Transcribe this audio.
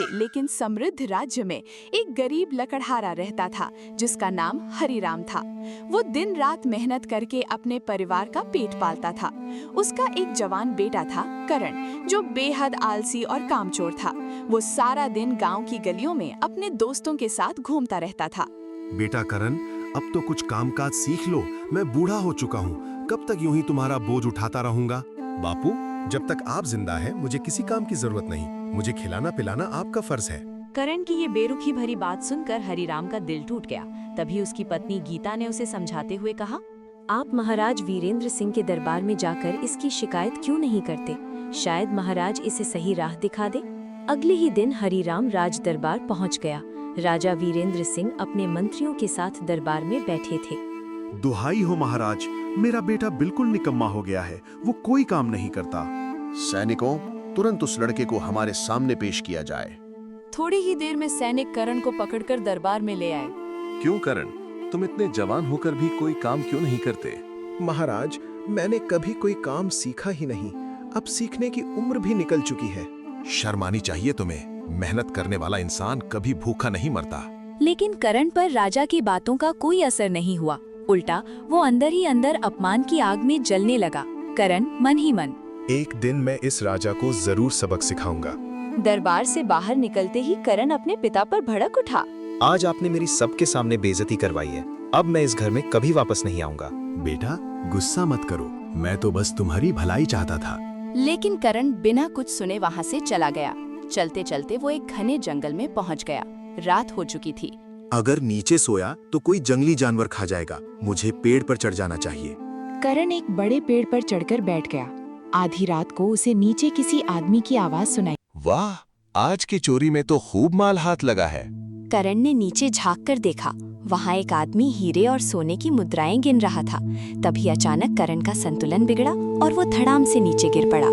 छोटे लेकिन समृद्ध राज्य में एक गरीब लकड़हारा रहता था जिसका नाम हरिराम था। वो दिन रात मेहनत करके अपने परिवार का पेट पालता था। उसका एक जवान बेटा था करण, जो बेहद आलसी और कामचोर था। वो सारा दिन गांव की गलियों में अपने दोस्तों के साथ घूमता रहता था। बेटा करण, अब तो कुछ कामकाज सीख लो। मैं बूढ़ा हो चुका हूँ, कब तक यूं ही तुम्हारा बोझ उठाता रहूंगा? बापू, जब तक आप जिंदा हैं, मुझे किसी काम की जरूरत नहीं। मुझे खिलाना पिलाना आपका फर्ज है। करण की ये बेरुखी भरी बात सुनकर हरिराम का दिल टूट गया। तभी उसकी पत्नी गीता ने उसे समझाते हुए कहा, आप महाराज वीरेंद्र सिंह के दरबार में जाकर इसकी शिकायत क्यों नहीं करते? शायद महाराज इसे सही राह दिखा दे। अगले ही दिन हरिराम राज दरबार पहुँच गया। राजा वीरेंद्र सिंह अपने मंत्रियों के साथ दरबार में बैठे थे। दुहाई हो महाराज, मेरा बेटा बिल्कुल निकम्मा हो गया है। वो कोई काम नहीं करता। सैनिकों, तुरंत उस लड़के को हमारे सामने पेश किया जाए। थोड़ी ही देर में सैनिक करण को पकड़कर दरबार में ले आए। क्यों करण, तुम इतने जवान होकर भी कोई काम क्यों नहीं करते? महाराज, मैंने कभी कोई काम सीखा ही नहीं। अब सीखने की उम्र भी निकल चुकी है। शर्म आनी चाहिए तुम्हें। मेहनत करने वाला इंसान कभी भूखा नहीं मरता। लेकिन करण पर राजा की बातों का कोई असर नहीं हुआ। उल्टा वो अंदर ही अंदर अपमान की आग में जलने लगा। करण मन ही मन, एक दिन मैं इस राजा को जरूर सबक सिखाऊंगा। दरबार से बाहर निकलते ही करण अपने पिता पर भड़क उठा। आज आपने मेरी सबके सामने बेइज्जती करवाई है। अब मैं इस घर में कभी वापस नहीं आऊंगा। बेटा, गुस्सा मत करो। मैं तो बस तुम्हारी भलाई चाहता था। लेकिन करण बिना कुछ सुने वहाँ से चला गया। चलते चलते वो एक घने जंगल में पहुँच गया। रात हो चुकी थी। अगर नीचे सोया तो कोई जंगली जानवर खा जाएगा। मुझे पेड़ पर चढ़ जाना चाहिए। करण एक बड़े पेड़ पर चढ़कर बैठ गया। आधी रात को उसे नीचे किसी आदमी की आवाज सुनाई। वाह, आज की चोरी में तो खूब माल हाथ लगा है। करण ने नीचे झांक कर देखा। वहाँ एक आदमी हीरे और सोने की मुद्राएं गिन रहा था। तभी अचानक करण का संतुलन बिगड़ा और वो धड़ाम से नीचे गिर पड़ा।